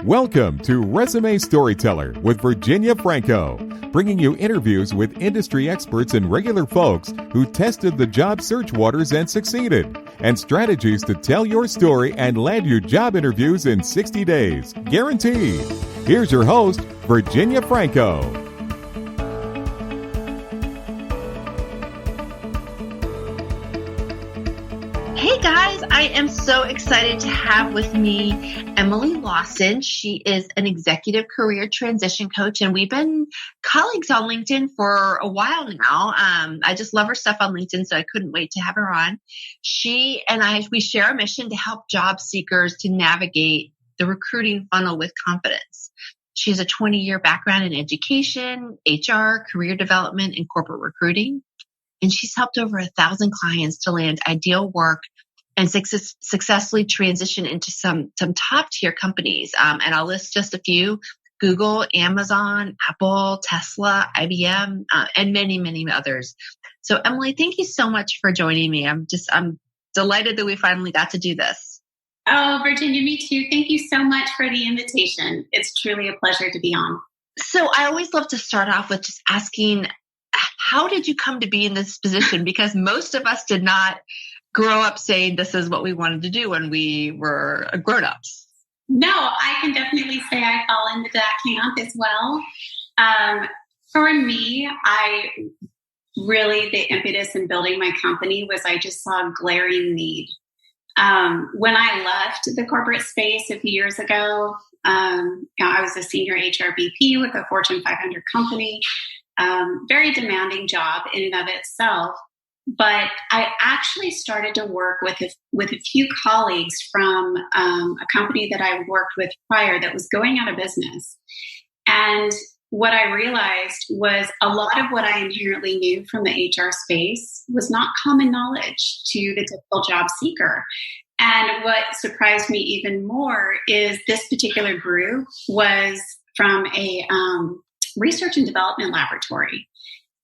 Welcome to Resume Storyteller with Virginia Franco, bringing you interviews with industry experts and regular folks who tested the job search waters and succeeded, and strategies to tell your story and land you job interviews in 60 days, guaranteed. Here's your host, Virginia Franco. Hey guys, I am so excited to have with me Emily Lawson. She is an executive career transition coach, and we've been colleagues on LinkedIn for a while now. I just love her stuff on LinkedIn, so I couldn't wait to have her on. She and we share a mission to help job seekers to navigate the recruiting funnel with confidence. She has a 20-year background in education, HR, career development, and corporate recruiting. And she's helped over 1,000 clients to land ideal work and successfully transition into some top tier companies. And I'll list just a few: Google, Amazon, Apple, Tesla, IBM, and many, many others. So Emily, thank you so much for joining me. I'm delighted that we finally got to do this. Oh, Virginia, me too. Thank you so much for the invitation. It's truly a pleasure to be on. So I always love to start off with just asking, how did you come to be in this position? Because most of us did not grow up saying this is what we wanted to do when we were grown-ups. No, I can definitely say I fall into that camp as well. For me, the impetus in building my company was I just saw a glaring need. When I left the corporate space a few years ago, I was a senior HR VP with a Fortune 500 company. Very demanding job in and of itself. But I actually started to work with a few colleagues from a company that I worked with prior that was going out of business. And what I realized was a lot of what I inherently knew from the HR space was not common knowledge to the typical job seeker. And what surprised me even more is this particular group was from a research and development laboratory.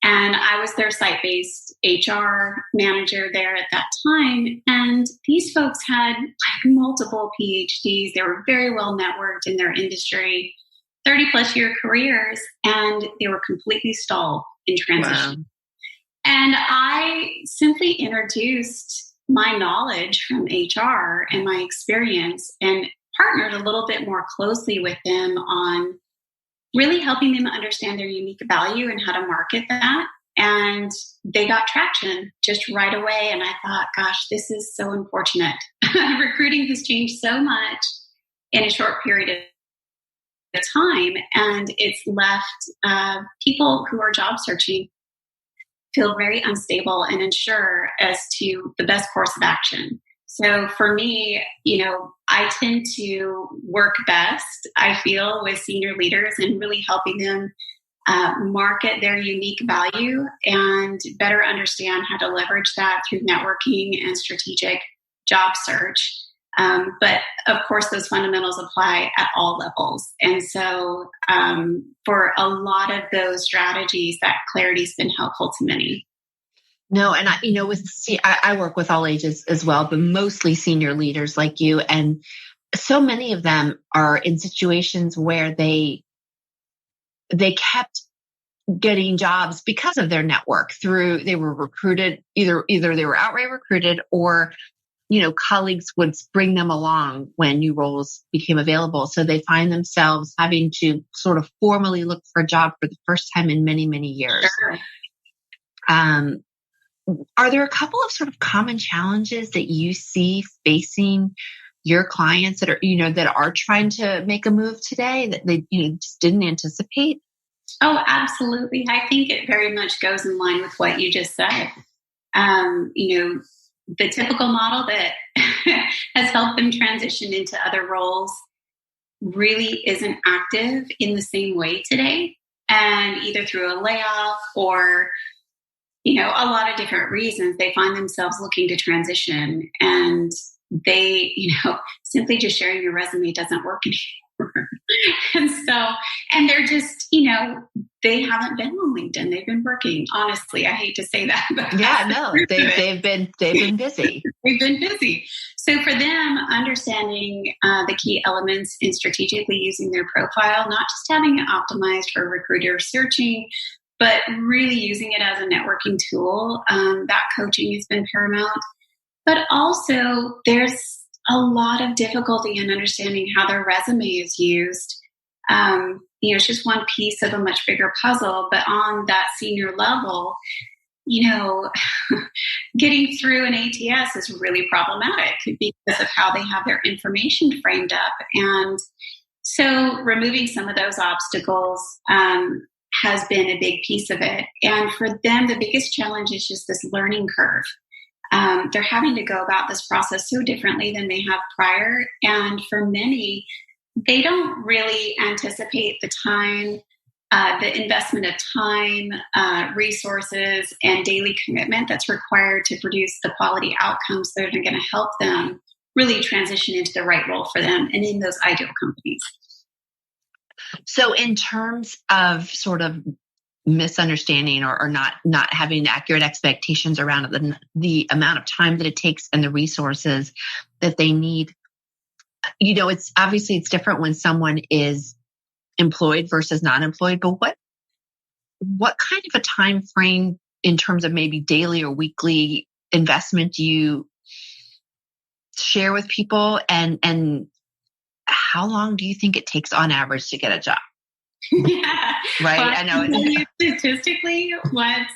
And I was their site-based HR manager there at that time. And these folks had multiple PhDs. They were very well networked in their industry, 30 plus year careers, and they were completely stalled in transition. Wow. And I simply introduced my knowledge from HR and my experience and partnered a little bit more closely with them on really helping them understand their unique value and how to market that. And they got traction just right away. And I thought, gosh, this is so unfortunate. Recruiting has changed so much in a short period of time. And it's left people who are job searching feel very unstable and unsure as to the best course of action. So for me, I tend to work best, I feel, with senior leaders and really helping them market their unique value and better understand how to leverage that through networking and strategic job search. But of course, those fundamentals apply at all levels. And so for a lot of those strategies, that clarity has been helpful to many. No, and I work with all ages as well, but mostly senior leaders like you. And so many of them are in situations where they kept getting jobs because of their network they were recruited, either they were outright recruited or, colleagues would bring them along when new roles became available. So they find themselves having to sort of formally look for a job for the first time in many, many years. Sure. Are there a couple of sort of common challenges that you see facing your clients that are trying to make a move today that they just didn't anticipate? Oh, absolutely. I think it very much goes in line with what you just said. The typical model that has helped them transition into other roles really isn't active in the same way today. And either through a layoff or a lot of different reasons, they find themselves looking to transition, and they, simply just sharing your resume doesn't work anymore. And they're just, they haven't been on LinkedIn. They've been working. Honestly, I hate to say that. But yeah, no, they've been busy. They've been busy. So for them, understanding the key elements in strategically using their profile, not just having it optimized for recruiter searching, but really using it as a networking tool, that coaching has been paramount. But also, there's a lot of difficulty in understanding how their resume is used. It's just one piece of a much bigger puzzle. But on that senior level, getting through an ATS is really problematic because of how they have their information framed up. And so removing some of those obstacles has been a big piece of it. And for them, the biggest challenge is just this learning curve. They're having to go about this process so differently than they have prior. And for many, they don't really anticipate the time, the investment of time, resources, and daily commitment that's required to produce the quality outcomes that are going to help them really transition into the right role for them and in those ideal companies. So in terms of sort of misunderstanding or not having accurate expectations around the amount of time that it takes and the resources that they need, it's obviously it's different when someone is employed versus not employed, but what kind of a time frame in terms of maybe daily or weekly investment do you share with people, and how long do you think it takes on average to get a job? Yeah. Right. Well, I know statistically what's,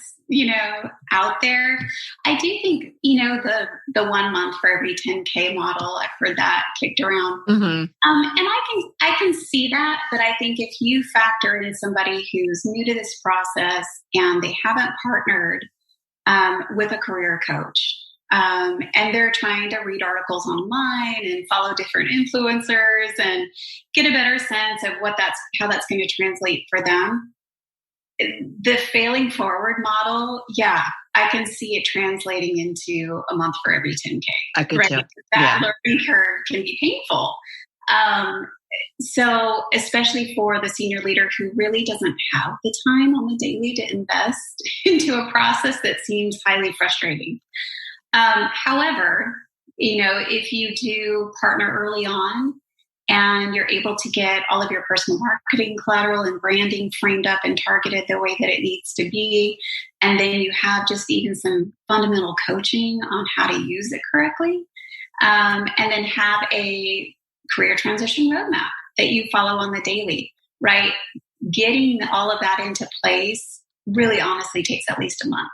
out there. I do think, the 1 month for every 10K model, I've heard that kicked around. Mm-hmm. And I can see that, but I think if you factor in somebody who's new to this process and they haven't partnered with a career coach, and they're trying to read articles online and follow different influencers and get a better sense of how that's going to translate for them. The failing forward model, yeah, I can see it translating into a month for every 10K. I could too. That learning curve can be painful. So especially for the senior leader who really doesn't have the time on the daily to invest into a process that seems highly frustrating. However, if you do partner early on and you're able to get all of your personal marketing collateral and branding framed up and targeted the way that it needs to be, and then you have just even some fundamental coaching on how to use it correctly, and then have a career transition roadmap that you follow on the daily, right? Getting all of that into place really honestly takes at least a month.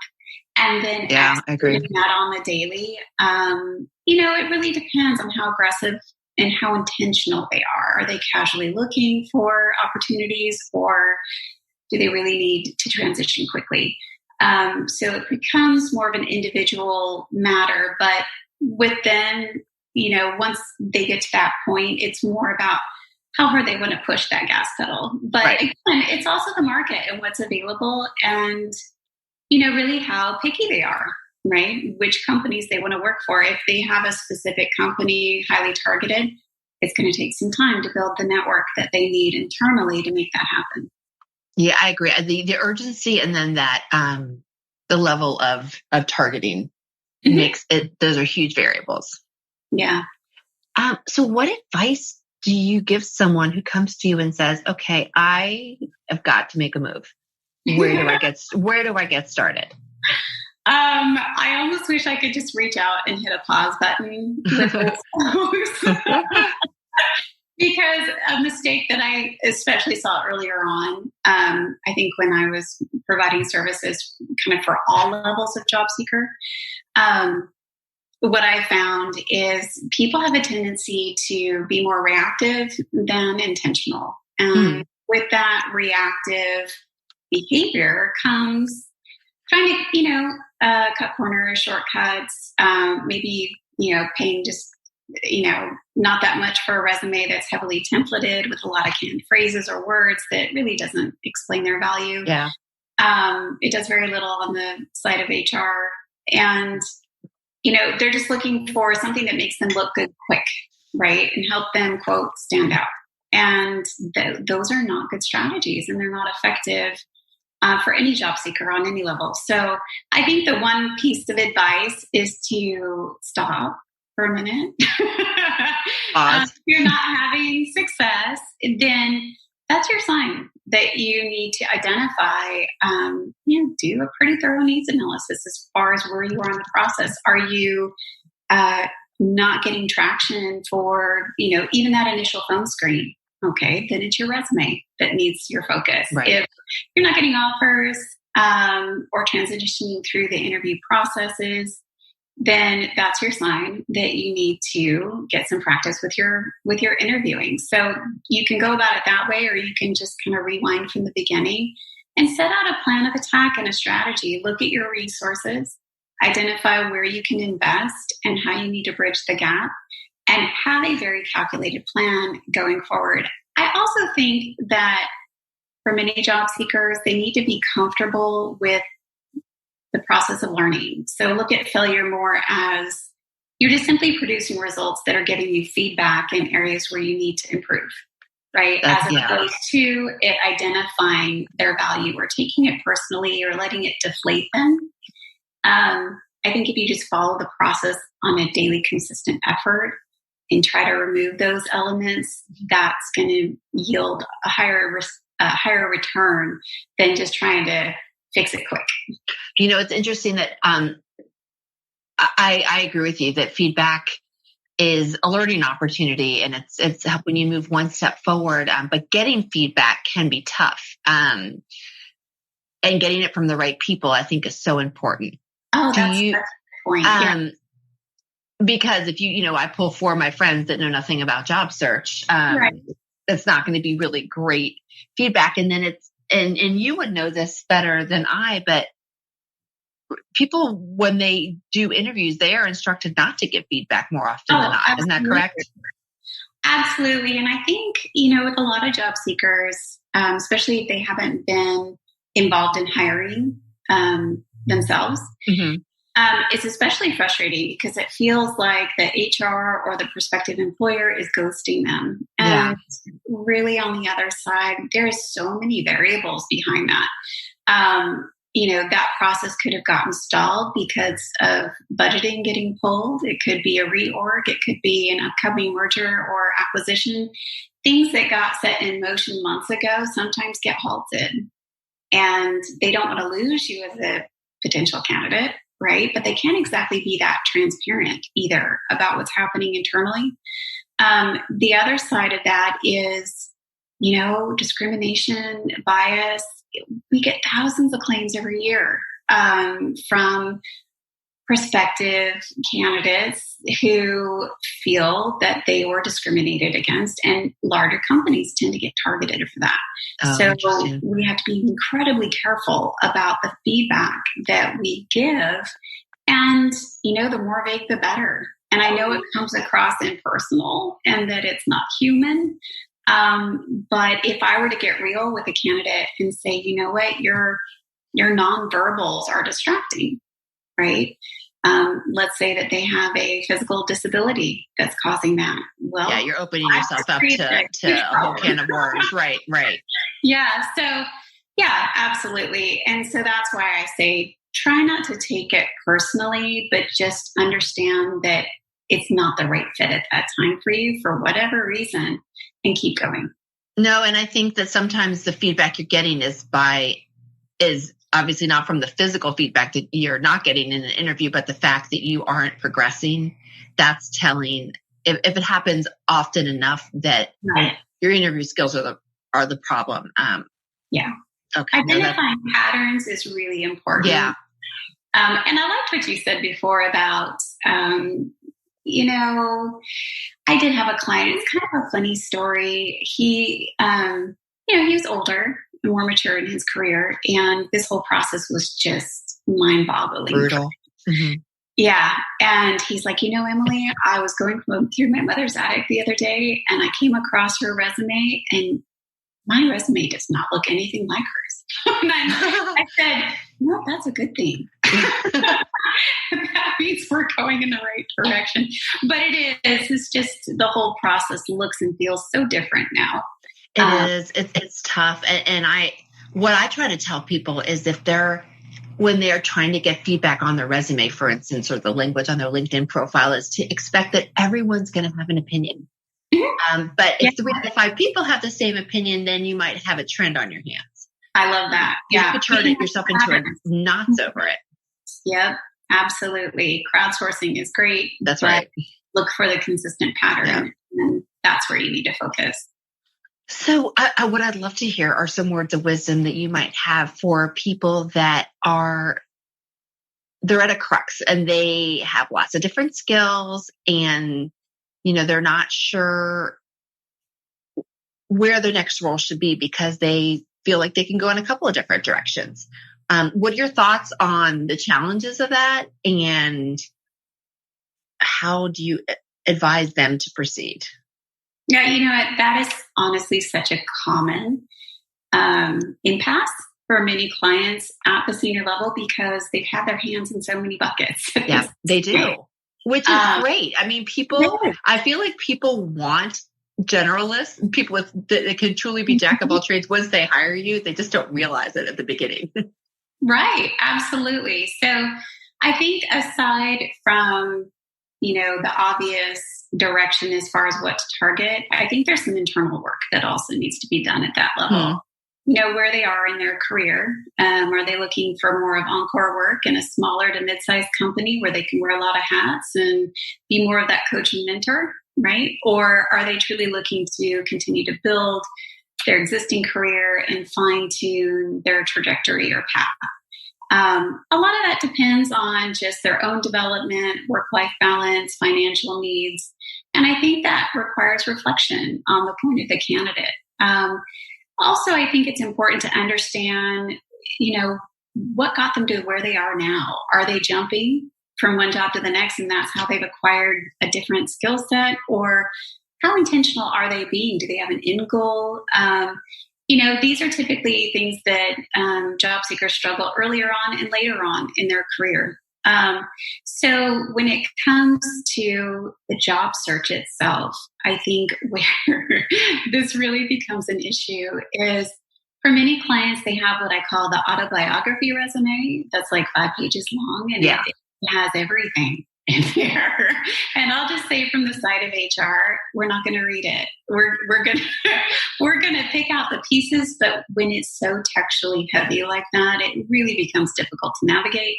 And then I agree. That on the daily, it really depends on how aggressive and how intentional they are. Are they casually looking for opportunities, or do they really need to transition quickly? So it becomes more of an individual matter. But with them, once they get to that point, it's more about how hard they want to push that gas pedal. But Again, it's also the market and what's available, and really how picky they are, right? Which companies they want to work for. If they have a specific company highly targeted, it's going to take some time to build the network that they need internally to make that happen. Yeah, I agree. The urgency, and then that the level of targeting makes it. Those are huge variables. Yeah. So what advice do you give someone who comes to you and says, "Okay, I have got to make a move. Where do I get started?" I almost wish I could just reach out and hit a pause button with those because a mistake that I especially saw earlier on, I think when I was providing services kind of for all levels of job seeker, what I found is people have a tendency to be more reactive than intentional. And with that reactive behavior comes trying to, cut corners, shortcuts, maybe, paying just, not that much for a resume that's heavily templated with a lot of canned phrases or words that really doesn't explain their value. Yeah. It does very little on the side of HR. And, they're just looking for something that makes them look good quick, right? And help them, quote, stand out. And those are not good strategies, and they're not effective for any job seeker on any level. So I think the one piece of advice is to stop for a minute. If you're not having success, then that's your sign that you need to identify, do a pretty thorough needs analysis as far as where you are in the process. Are you not getting traction for, even that initial phone screen? Okay, then it's your resume that needs your focus. Right. If you're not getting offers or transitioning through the interview processes, then that's your sign that you need to get some practice with your interviewing. So you can go about it that way, or you can just kind of rewind from the beginning and set out a plan of attack and a strategy. Look at your resources, identify where you can invest and how you need to bridge the gap, and have a very calculated plan going forward. I also think that for many job seekers, they need to be comfortable with the process of learning. So look at failure more as you're just simply producing results that are giving you feedback in areas where you need to improve, right? As opposed to it identifying their value or taking it personally or letting it deflate them. I think if you just follow the process on a daily consistent effort and try to remove those elements, that's going to yield a higher return than just trying to fix it quick. It's interesting that I agree with you that feedback is a learning opportunity, and it's helping you move one step forward. But getting feedback can be tough, and getting it from the right people, I think, is so important. Oh, that's a good point. Yeah. Because if I pull four of my friends that know nothing about job search, right. It's not going to be really great feedback. And then and you would know this better than I, but people, when they do interviews, they are instructed not to give feedback more often than not. Absolutely. Isn't that correct? Absolutely. And I think, with a lot of job seekers, especially if they haven't been involved in hiring themselves, mm-hmm. It's especially frustrating because it feels like the HR or the prospective employer is ghosting them. And really on the other side, there's so many variables behind that. That process could have gotten stalled because of budgeting getting pulled. It could be a reorg. It could be an upcoming merger or acquisition. Things that got set in motion months ago sometimes get halted. And they don't want to lose you as a potential candidate, right? But they can't exactly be that transparent either about what's happening internally. The other side of that is, discrimination, bias. We get thousands of claims every year from prospective candidates who feel that they were discriminated against, and larger companies tend to get targeted for that. So we have to be incredibly careful about the feedback that we give. And, the more vague, the better. And I know it comes across impersonal and that it's not human. But if I were to get real with a candidate and say, you know what, your nonverbals are distracting, right? Let's say that they have a physical disability that's causing that. Well, you're opening yourself up to a whole can of worms. Right. Yeah. So, absolutely. And so that's why I say, try not to take it personally, but just understand that it's not the right fit at that time for you for whatever reason, and keep going. No, and I think that sometimes the feedback you're getting is obviously not from the physical feedback that you're not getting in an interview, but the fact that you aren't progressing. That's telling. If it happens often enough that your interview skills are the problem. Okay. Identifying patterns is really important. Yeah. And I liked what you said before about, I did have a client. It's kind of a funny story. He, he was older, more mature in his career, and this whole process was just mind-boggling. Brutal. Mm-hmm. Yeah. And he's like, Emily, I was going through my mother's attic the other day, and I came across her resume, and my resume does not look anything like hers. And I said, no, that's a good thing. That means we're going in the right direction. But it's just the whole process looks and feels so different now. It is. It's tough. And what I try to tell people is when they're trying to get feedback on their resume, for instance, or the language on their LinkedIn profile, is to expect that everyone's going to have an opinion. But if 3 out of 5 people have the same opinion, then you might have a trend on your hands. I love that. You could turn yourself into a knots over it. Yep, absolutely. Crowdsourcing is great. That's right. Look for the consistent pattern, and that's where you need to focus. So what I'd love to hear are some words of wisdom that you might have for people that they're at a crux and they have lots of different skills and, they're not sure where their next role should be because they feel like they can go in a couple of different directions. What are your thoughts on the challenges of that, and how do you advise them to proceed? Yeah, that is honestly such a common impasse for many clients at the senior level because they've had their hands in so many buckets. Yeah, they do, which is great. I mean, I feel like people want generalists, people that can truly be jack of all trades. Once they hire you, they just don't realize it at the beginning. Right, absolutely. So I think aside from, the obvious direction as far as what to target, I think there's some internal work that also needs to be done at that level. Where they are in their career. Are they looking for more of encore work in a smaller to mid-sized company where they can wear a lot of hats and be more of that coach and mentor, right? Or are they truly looking to continue to build their existing career and fine-tune their trajectory or path? A lot of that depends on just their own development, work-life balance, financial needs. And I think that requires reflection on the point of the candidate. Also, I think it's important to understand, what got them to where they are now. Are they jumping from one job to the next and that's how they've acquired a different skill set? Or how intentional are they being? Do they have an end goal? These are typically things that job seekers struggle earlier on and later on in their career. So when it comes to the job search itself, I think where this really becomes an issue is for many clients, they have what I call the autobiography resume that's like 5 pages long and it has everything in there. And I'll just say from the side of HR, we're not going to read it. We're going to pick out the pieces, but when it's so textually heavy like that, it really becomes difficult to navigate.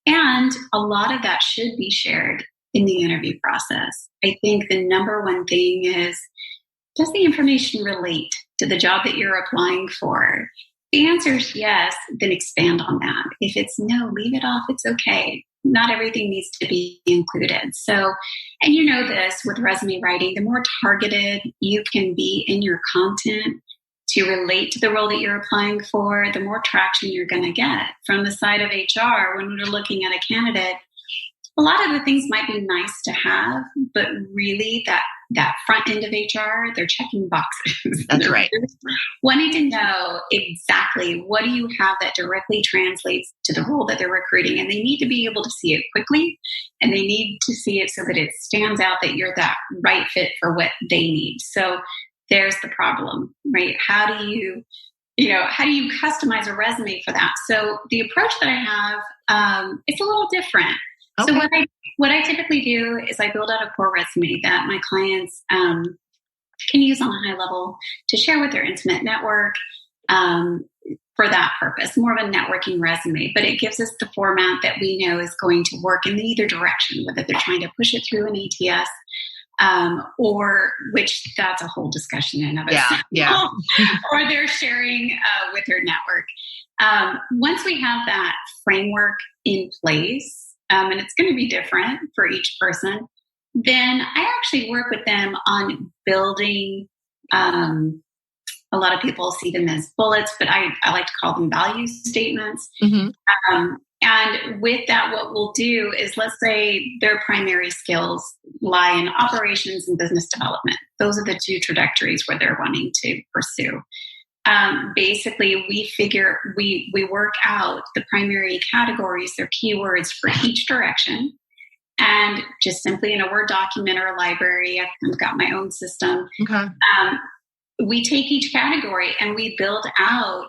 And a lot of that should be shared in the interview process. I think the number one thing is, does the information relate to the job that you're applying for? The answer is yes, then expand on that. If it's no, leave it off. It's okay. Not everything needs to be included. So, and this with resume writing, the more targeted you can be in your content to relate to the role that you're applying for, the more traction you're going to get. From the side of HR, when we're looking at a candidate, a lot of the things might be nice to have, but really that front end of HR, they're checking boxes. That's right. Wanting to know exactly what do you have that directly translates to the role that they're recruiting. And they need to be able to see it quickly, and they need to see it so that it stands out that you're that right fit for what they need. So there's the problem, right? How do you customize a resume for that? So the approach that I have, it's a little different. Okay. So what I typically do is I build out a core resume that my clients can use on a high level to share with their intimate network for that purpose, more of a networking resume. But it gives us the format that we know is going to work in either direction, whether they're trying to push it through an ATS or which that's a whole discussion in of itself. Yeah. Or they're sharing with their network. Once we have that framework in place, and it's going to be different for each person, then I actually work with them on building, a lot of people see them as bullets, but I like to call them value statements. Mm-hmm. And with that, what we'll do is, let's say their primary skills lie in operations and business development. Those are the 2 trajectories where they're wanting to pursue. Basically, we work out the primary categories, their keywords for each direction. And just simply in a Word document or a library, I've got my own system. Okay. we take each category and we build out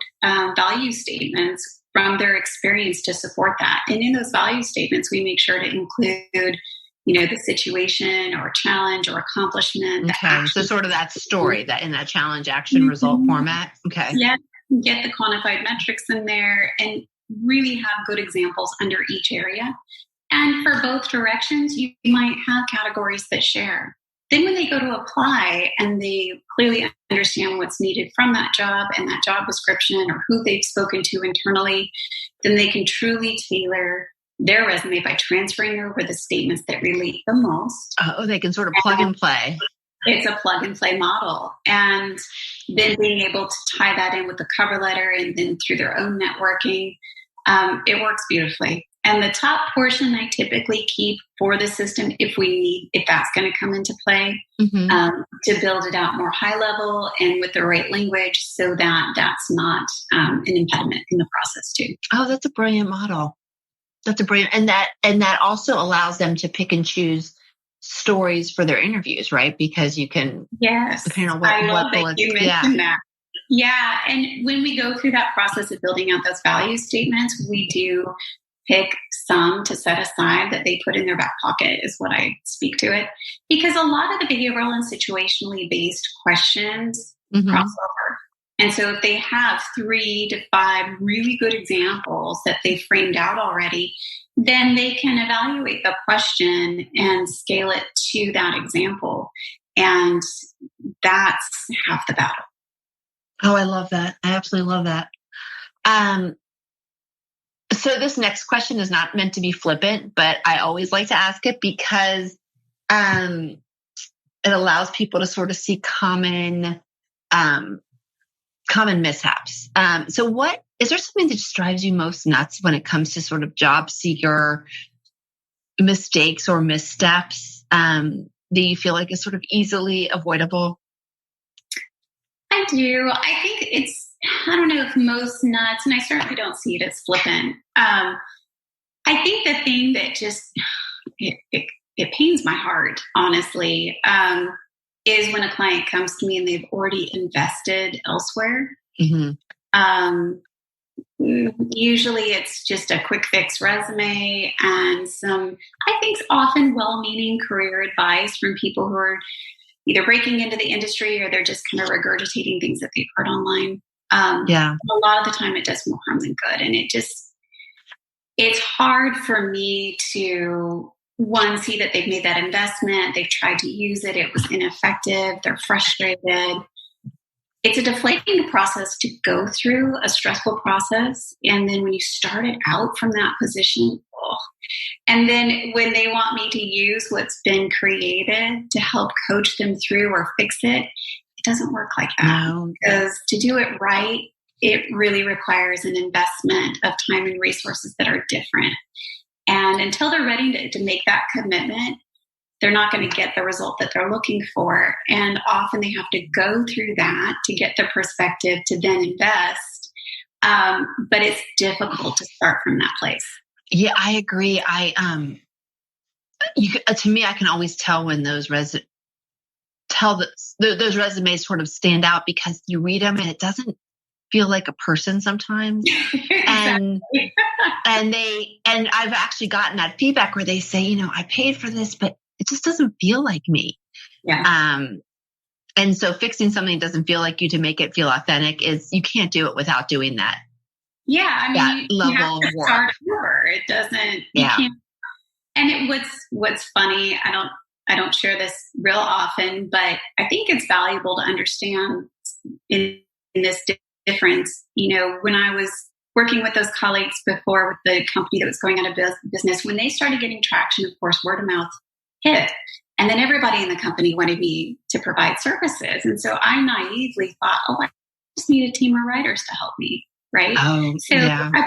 value statements from their experience to support that. And in those value statements, we make sure to include, the situation or challenge or accomplishment. Okay. So sort of that story that in that challenge, action, result format. Okay. Yeah. Get the quantified metrics in there and really have good examples under each area. And for both directions, you might have categories that share. Then when they go to apply and they clearly understand what's needed from that job and that job description or who they've spoken to internally, then they can truly tailor their resume by transferring over the statements that relate the most. Oh, they can sort of plug and play. It's a plug and play model. And then being able to tie that in with the cover letter and then through their own networking, it works beautifully. And the top portion I typically keep for the system if that's going to come into play, to build it out more high level and with the right language so that that's not an impediment in the process too. Oh, that's a brilliant model. That's a brilliant, and that also allows them to pick and choose stories for their interviews, right? Because you can, depending on what bullets, you mentioned that. Yeah, and when we go through that process of building out those value statements, we do pick some to set aside that they put in their back pocket, is what I speak to it, because a lot of the behavioral and situationally based questions cross over. And so if they have 3 to 5 really good examples that they've framed out already, then they can evaluate the question and scale it to that example. And that's half the battle. Oh, I love that. I absolutely love that. So this next question is not meant to be flippant, but I always like to ask it because it allows people to sort of see common mishaps. So what is there something that just drives you most nuts when it comes to sort of job seeker mistakes or missteps that you feel like is sort of easily avoidable? I do. I think I don't know if most nuts, and I certainly don't see it as flippant. I think the thing that just, it pains my heart, honestly, is when a client comes to me and they've already invested elsewhere. Usually it's just a quick fix resume and some, I think, often well-meaning career advice from people who are either breaking into the industry or they're just kind of regurgitating things that they've heard online. A lot of the time it does more harm than good. And it's hard for me to, one, see that they've made that investment, they've tried to use it, it was ineffective, they're frustrated. It's a deflating process to go through, a stressful process. And then when you start it out from that position, and then when they want me to use what's been created to help coach them through or fix it, it doesn't work like that. No. Because to do it right, it really requires an investment of time and resources that are different. And until they're ready to make that commitment, they're not going to get the result that they're looking for. And often they have to go through that to get the perspective to then invest. But it's difficult to start from that place. Yeah, I agree. To me, I can always tell when those resumes sort of stand out because you read them and it doesn't feel like a person sometimes. And I've actually gotten that feedback where they say, I paid for this, but it just doesn't feel like me. Yeah. And so fixing something that doesn't feel like you to make it feel authentic you can't do it without doing that. Yeah. I mean, you have to start over. It doesn't, you can't. And what's funny, I don't share this real often, but I think it's valuable to understand in this difference. When I was working with those colleagues before with the company that was going out of business, when they started getting traction, of course, word of mouth hit. And then everybody in the company wanted me to provide services. And so I naively thought, I just need a team of writers to help me, right? I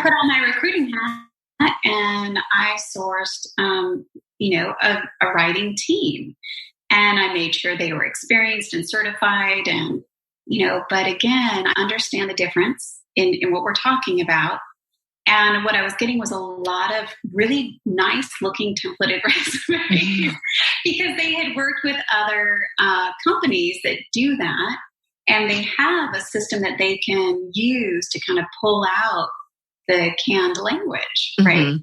put on my recruiting hat and I sourced, a writing team. And I made sure they were experienced and certified. And, but again, I understand the difference in what we're talking about. And what I was getting was a lot of really nice looking templated resumes because they had worked with other companies that do that. and they have a system that they can use to kind of pull out the canned language, right? Mm-hmm.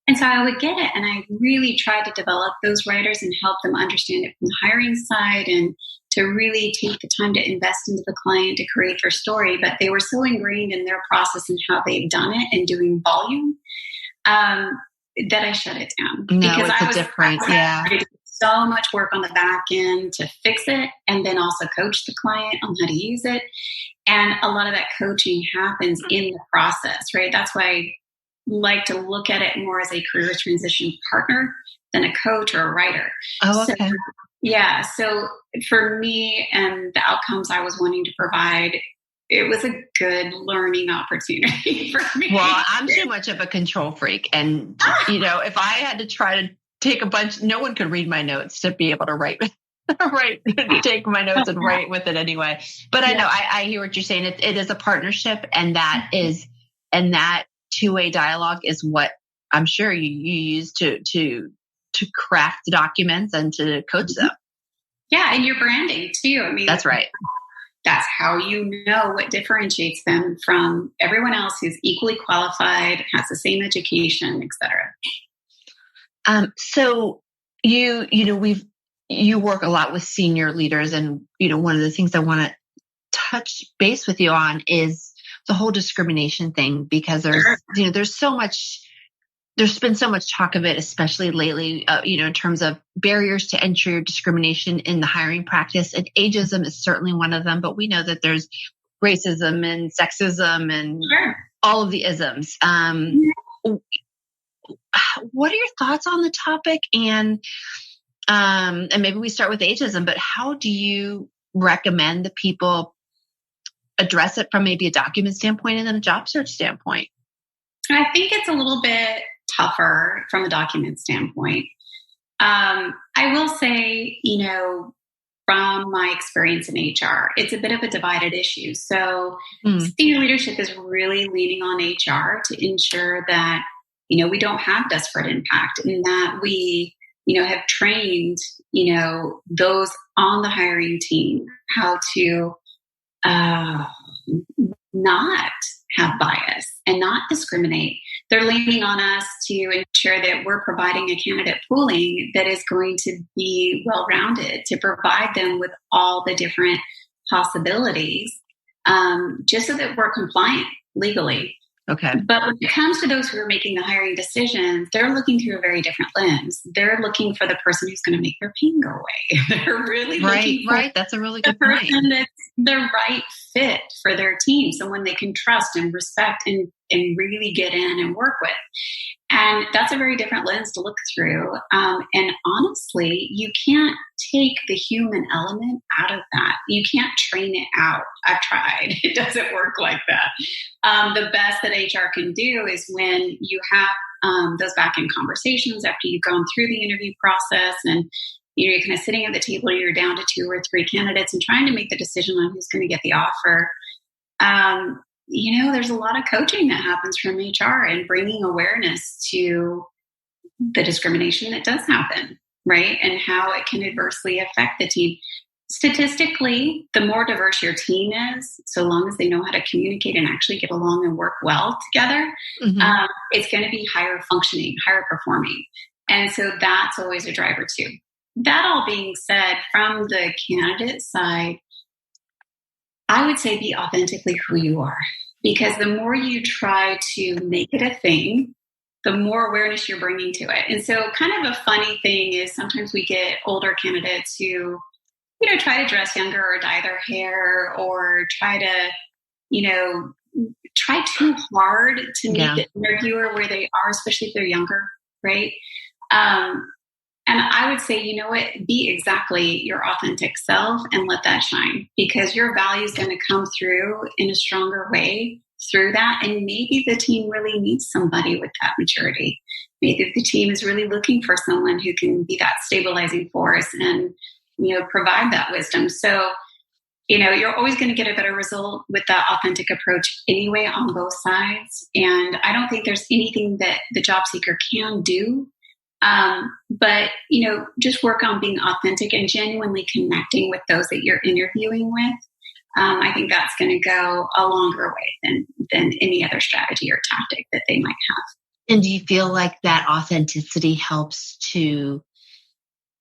And so I would get it. And I really tried to develop those writers and help them understand it from the hiring side and to really take the time to invest into the client to create their story. But they were so ingrained in their process and how they've done it and doing volume that I shut it down. No, because it's I was different. Yeah. so much work on the back end to fix it and then also coach the client on how to use it. And a lot of that coaching happens in the process, right? That's why I like to look at it more as a career transition partner than a coach or a writer. Oh, okay. So, yeah. So for me and the outcomes I was wanting to provide, it was a good learning opportunity for me. Well, I'm too much of a control freak. And, if I had to try to take no one could read my notes to be able to write, take my notes and write with it anyway. But I know, I hear what you're saying. It is a partnership, and that two-way dialogue is what I'm sure you use to craft documents and to coach them. Yeah. And your branding too. I mean, that's right. That's how you know what differentiates them from everyone else who's equally qualified, has the same education, et cetera. So you work a lot with senior leaders, and one of the things I want to touch base with you on is the whole discrimination thing, because there's been so much talk of it, especially lately, in terms of barriers to entry or discrimination in the hiring practice. And ageism is certainly one of them, but we know that there's racism and sexism and all of the isms. What are your thoughts on the topic? And maybe we start with ageism, but how do you recommend that people address it from maybe a document standpoint and then a job search standpoint? I think it's a little bit tougher from a document standpoint. I will say, from my experience in HR, it's a bit of a divided issue. So senior leadership is really leaning on HR to ensure that, we don't have disparate impact, and that we, have trained, those on the hiring team how to not have bias and not discriminate. They're leaning on us to ensure that we're providing a candidate pooling that is going to be well-rounded, to provide them with all the different possibilities, just so that we're compliant legally. Okay. But when it comes to those who are making the hiring decisions, they're looking through a very different lens. They're looking for the person who's going to make their pain go away. They're really looking for That's a really the good point. person that's the right fit for their team, someone they can trust and respect and really get in and work with. And that's a very different lens to look through. And honestly, you can't take the human element out of that. You can't train it out. I've tried. It doesn't work like that. The best that HR can do is when you have those back-end conversations after you've gone through the interview process, and you're kind of sitting at the table, you're down to 2 or 3 candidates and trying to make the decision on who's going to get the offer. There's a lot of coaching that happens from HR and bringing awareness to the discrimination that does happen, right? And how it can adversely affect the team. Statistically, the more diverse your team is, so long as they know how to communicate and actually get along and work well together, it's going to be higher functioning, higher performing. And so that's always a driver too. That all being said, from the candidate side, I would say be authentically who you are, because the more you try to make it a thing, the more awareness you're bringing to it. And so kind of a funny thing is sometimes we get older candidates who, try to dress younger or dye their hair or try to, try too hard to meet the interviewer where they are, especially if they're younger, right? And I would say, be exactly your authentic self and let that shine, because your value is going to come through in a stronger way through that. And maybe the team really needs somebody with that maturity. Maybe the team is really looking for someone who can be that stabilizing force and, provide that wisdom. So, you're always going to get a better result with that authentic approach anyway on both sides. And I don't think there's anything that the job seeker can do. But, just work on being authentic and genuinely connecting with those that you're interviewing with. I think that's going to go a longer way than any other strategy or tactic that they might have. And do you feel like that authenticity helps to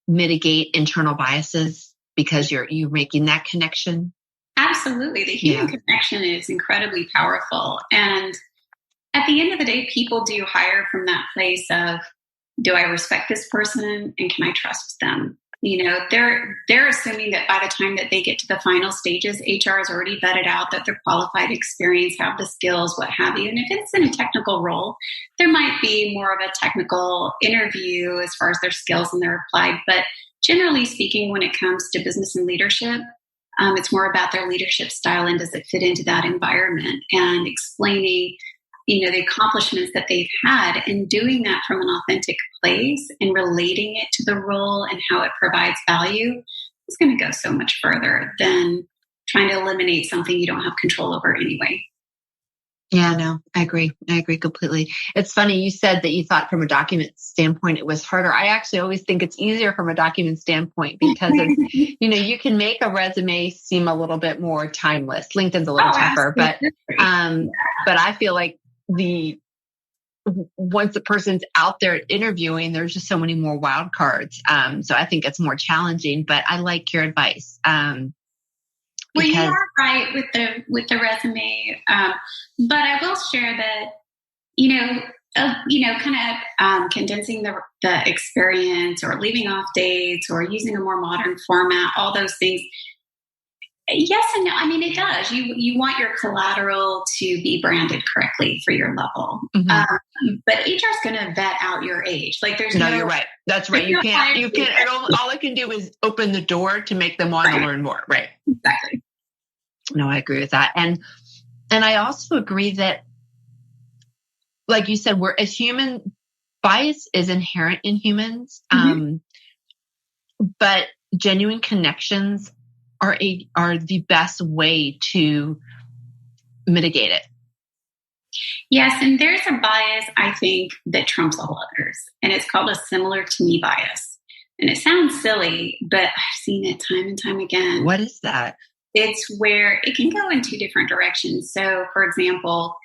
mitigate internal biases because you're making that connection? Absolutely. The human connection is incredibly powerful. And at the end of the day, people do hire from that place of, do I respect this person and can I trust them? They're assuming that by the time that they get to the final stages, HR has already vetted out that they're qualified, experienced, have the skills, what have you. And if it's in a technical role, there might be more of a technical interview as far as their skills and their applied. But generally speaking, when it comes to business and leadership, it's more about their leadership style and does it fit into that environment, and explaining the accomplishments that they've had, and doing that from an authentic place and relating it to the role and how it provides value is going to go so much further than trying to eliminate something you don't have control over anyway. Yeah, no, I agree. I agree completely. It's funny. You said that you thought from a document standpoint, it was harder. I actually always think it's easier from a document standpoint because it's, you can make a resume seem a little bit more timeless. LinkedIn's a little tougher, but I feel like once the person's out there interviewing, there's just so many more wild cards. So I think it's more challenging, but I like your advice. Well, you are right with the resume, but I will share that condensing the experience or leaving off dates or using a more modern format, all those things. Yes and no. I mean, it does. You want your collateral to be branded correctly for your level, but HR is going to vet out your age. Like, there's no. You're right. That's right. You can't. All it can do is open the door to make them want to learn more. Right. Exactly. No, I agree with that, and I also agree that, like you said, we're as human, bias is inherent in humans, but genuine connections are the best way to mitigate it. Yes, and there's a bias, I think, that trumps all others, and it's called a similar to me bias. And it sounds silly, but I've seen it time and time again. What is that? It's where it can go in two different directions. So, for example,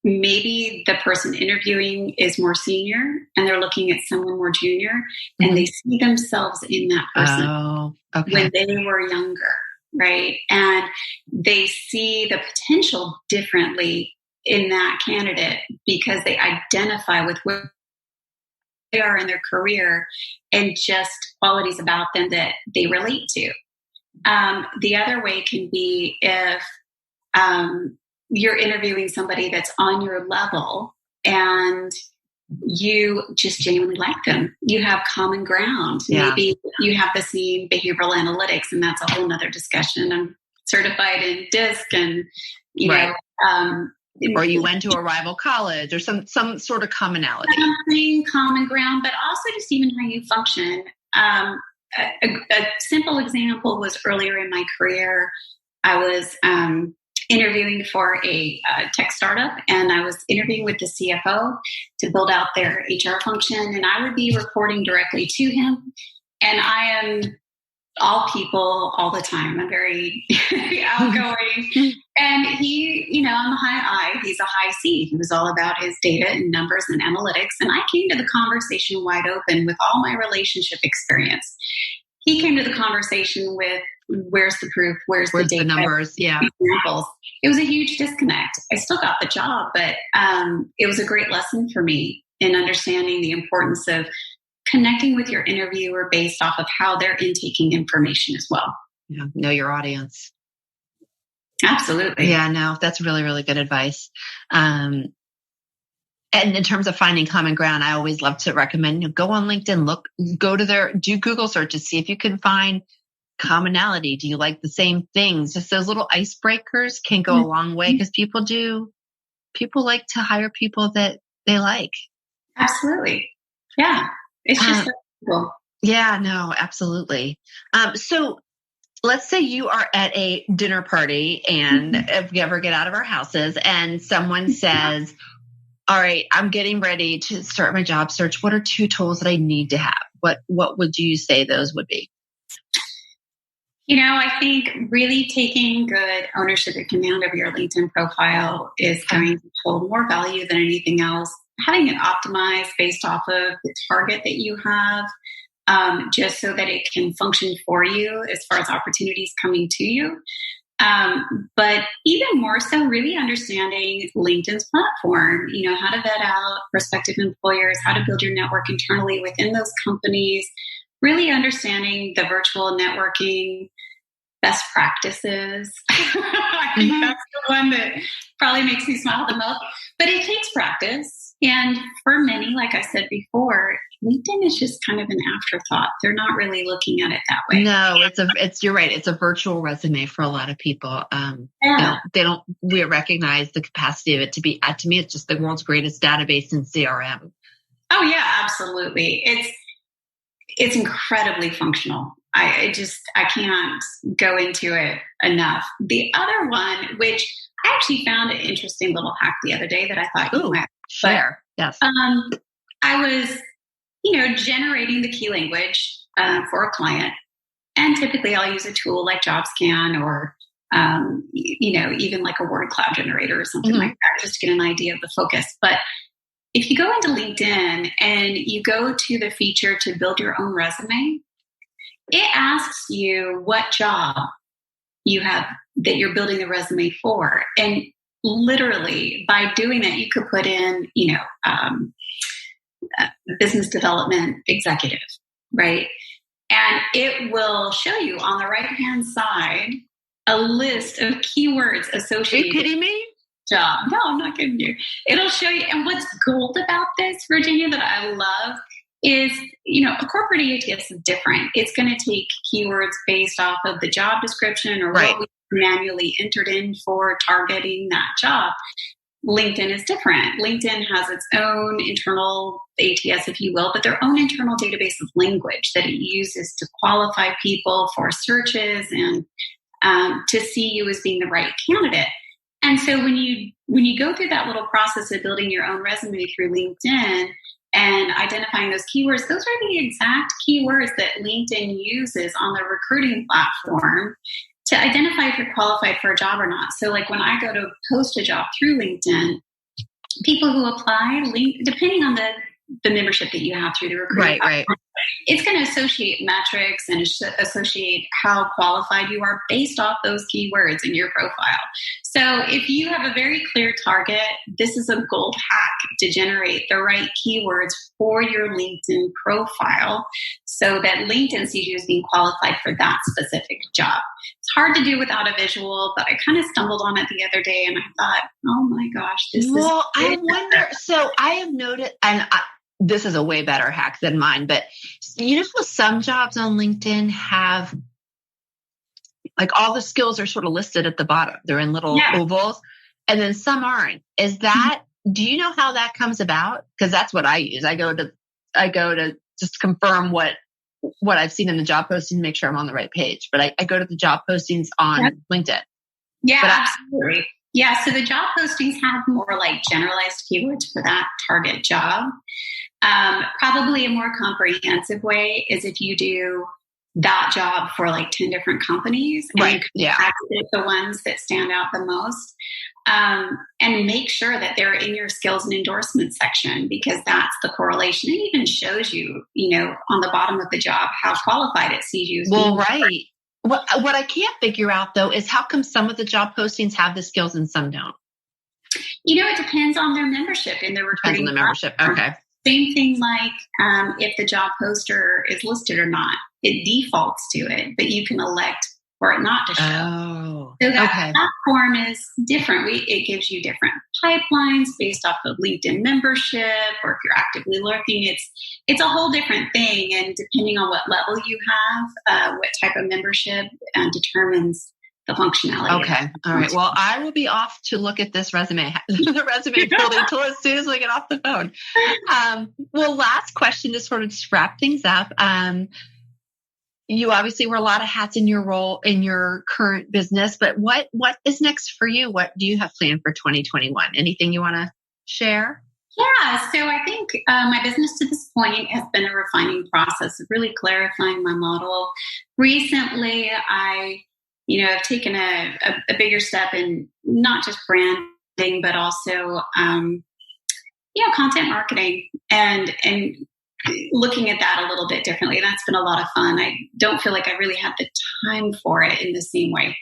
maybe the person interviewing is more senior and they're looking at someone more junior, and they see themselves in that person when they were younger, right? And they see the potential differently in that candidate because they identify with where they are in their career and just qualities about them that they relate to. The other way can be if you're interviewing somebody that's on your level and you just genuinely like them. You have common ground. Yeah. Maybe you have the same behavioral analytics, and that's a whole nother discussion. I'm certified in DISC, and or you went to a rival college, or some sort of commonality. Something common ground, but also just even how you function. A simple example was earlier in my career, I was interviewing for a tech startup, and I was interviewing with the CFO to build out their HR function, and I would be reporting directly to him. And I am all people all the time. I'm very outgoing. And he, I'm a high I, he's a high C. He was all about his data and numbers and analytics. And I came to the conversation wide open with all my relationship experience. He came to the conversation with, where's the proof? Where's the data? The numbers? Yeah. Examples. It was a huge disconnect. I still got the job, but it was a great lesson for me in understanding the importance of connecting with your interviewer based off of how they're intaking information as well. Yeah, know your audience. Absolutely. Yeah, no, that's really, really good advice. And in terms of finding common ground, I always love to recommend, go on LinkedIn, do Google searches, see if you can find commonality. Do you like the same things? Just those little icebreakers can go a long way, because people like to hire people that they like. Absolutely. Yeah. It's just so cool. Yeah, no, absolutely. So let's say you are at a dinner party and if we ever get out of our houses and someone says, all right, I'm getting ready to start my job search. What are 2 tools that I need to have? What would you say those would be? I think really taking good ownership and command of your LinkedIn profile is going to hold more value than anything else. Having it optimized based off of the target that you have, just so that it can function for you as far as opportunities coming to you. But even more so, really understanding LinkedIn's platform, how to vet out prospective employers, how to build your network internally within those companies, really understanding the virtual networking best practices. I think that's the one that probably makes me smile the most. But it takes practice. And for many, like I said before, LinkedIn is just kind of an afterthought. They're not really looking at it that way. No, you're right. It's a virtual resume for a lot of people. We recognize the capacity of it to be, to me, it's just the world's greatest database in CRM. Oh yeah, absolutely. It's incredibly functional. I can't go into it enough. The other one, which I actually found an interesting little hack the other day that I thought you might share. Yes. I was, generating the key language for a client. And typically I'll use a tool like JobScan or, even like a word cloud generator or something like that, just to get an idea of the focus. But if you go into LinkedIn and you go to the feature to build your own resume, it asks you what job you have that you're building the resume for. And literally by doing that, you could put in, business development executive, right? And it will show you on the right-hand side a list of keywords associated. Are you kidding me? Job. No, I'm not kidding you. It'll show you. And what's gold about this, Virginia, that I love is, a corporate ATS is different. It's going to take keywords based off of the job description or what we manually entered in for targeting that job. LinkedIn is different. LinkedIn has its own internal ATS, if you will, but their own internal database of language that it uses to qualify people for searches and to see you as being the right candidate. And so when you go through that little process of building your own resume through LinkedIn and identifying those keywords, those are the exact keywords that LinkedIn uses on the recruiting platform to identify if you're qualified for a job or not. So like when I go to post a job through LinkedIn, people who apply, depending on the membership that you have through the recruiting platform, it's going to associate metrics and associate how qualified you are based off those keywords in your profile. So if you have a very clear target, this is a gold hack to generate the right keywords for your LinkedIn profile so that LinkedIn sees you as being qualified for that specific job. It's hard to do without a visual, but I kind of stumbled on it the other day and I thought, oh my gosh, this is... Well, I wonder, so I have noted, and this is a way better hack than mine, but some jobs on LinkedIn have like all the skills are sort of listed at the bottom. They're in little ovals, and then some aren't. Is that, do you know how that comes about? Because that's what I use. I go to just confirm what I've seen in the job posting, make sure I'm on the right page. But I go to the job postings on LinkedIn. Yeah, absolutely. Yeah, so the job postings have more like generalized keywords for that target job. Probably a more comprehensive way is if you do that job for like 10 different companies and aggregate the ones that stand out the most, and make sure that they're in your skills and endorsement section, because that's the correlation. It even shows you, on the bottom of the job, how qualified it sees you. Well, right. What I can't figure out though is how come some of the job postings have the skills and some don't? It depends on their membership in the recruiting. Depends on the membership. Okay. Same thing like if the job poster is listed or not, it defaults to it, but you can elect for it not to show. Oh, so that platform is different. It gives you different pipelines based off of LinkedIn membership, or if you're actively lurking, it's a whole different thing. And depending on what level you have, what type of membership determines the functionality. Okay. All right. Well, I will be off to look at this resume, the resume building tool as soon as we get off the phone. Well, last question to sort of just wrap things up. You obviously wear a lot of hats in your role in your current business, but what is next for you? What do you have planned for 2021? Anything you want to share? Yeah, so I think my business to this point has been a refining process of really clarifying my model. Recently, have taken a bigger step in not just branding, but also, content marketing and looking at that a little bit differently. That's been a lot of fun. I don't feel like I really have the time for it in the same way.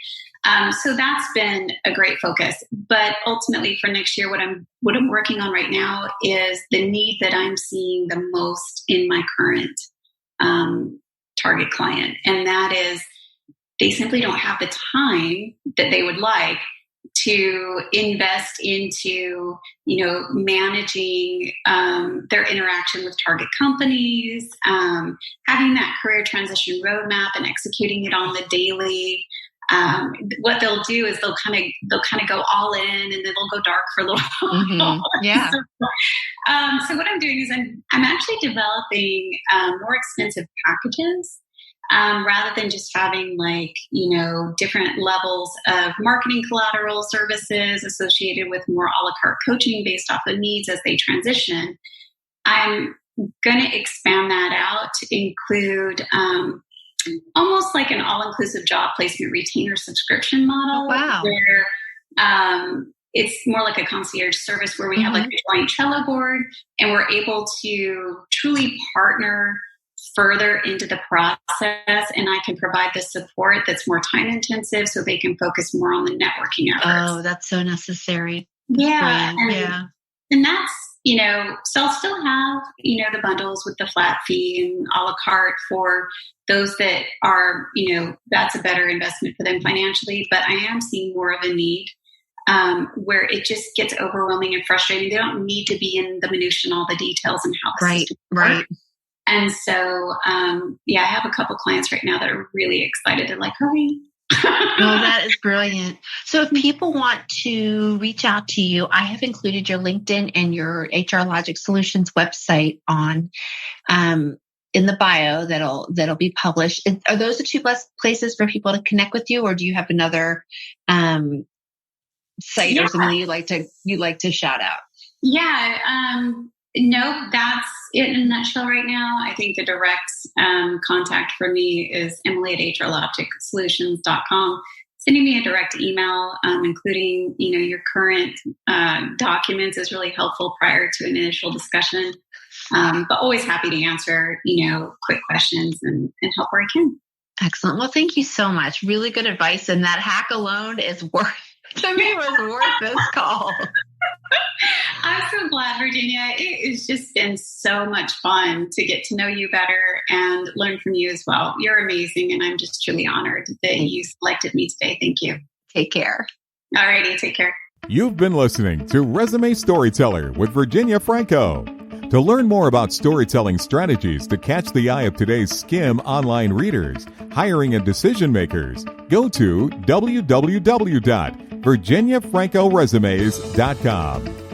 So that's been a great focus. But ultimately for next year, what I'm working on right now is the need that I'm seeing the most in my current target client. And that is they simply don't have the time that they would like to invest into, managing their interaction with target companies, having that career transition roadmap and executing it on the daily. What they'll do is they'll kind of go all in, and then they'll go dark for a little while. Mm-hmm. Yeah. So what I'm doing is I'm actually developing more expensive packages. Rather than just having different levels of marketing collateral services associated with more a la carte coaching based off of needs as they transition, I'm going to expand that out to include almost like an all-inclusive job placement retainer subscription model. Oh, wow. Where it's more like a concierge service where we have like a joint Trello board, and we're able to truly partner further into the process, and I can provide the support that's more time intensive so they can focus more on the networking efforts. Oh, that's so necessary. Yeah. And that's, so I'll still have, the bundles with the flat fee and a la carte for those that are, that's a better investment for them financially. But I am seeing more of a need where it just gets overwhelming and frustrating. They don't need to be in the minutiae and all the details and how the system works. Right. And so, I have a couple clients right now that are really excited and like, hurry. Oh, that is brilliant. So if people want to reach out to you, I have included your LinkedIn and your HR Logic Solutions website on in the bio that'll be published. Are those the two best places for people to connect with you, or do you have another site or something you'd like to shout out? Yeah. No, that's it in a nutshell right now. I think the direct contact for me is Emily@hrlogicsolutions.com. Sending me a direct email, including, your current documents is really helpful prior to an initial discussion. But always happy to answer, quick questions and help where I can. Excellent. Well, thank you so much. Really good advice. And that hack alone was worth this call. I'm so glad, Virginia. It has just been so much fun to get to know you better and learn from you as well. You're amazing, and I'm just truly honored that you selected me today. Thank you. Take care. All righty. Take care. You've been listening to Resume Storyteller with Virginia Franco. To learn more about storytelling strategies to catch the eye of today's SCIM online readers, hiring and decision makers, go to www.virginiafrancoresumes.com.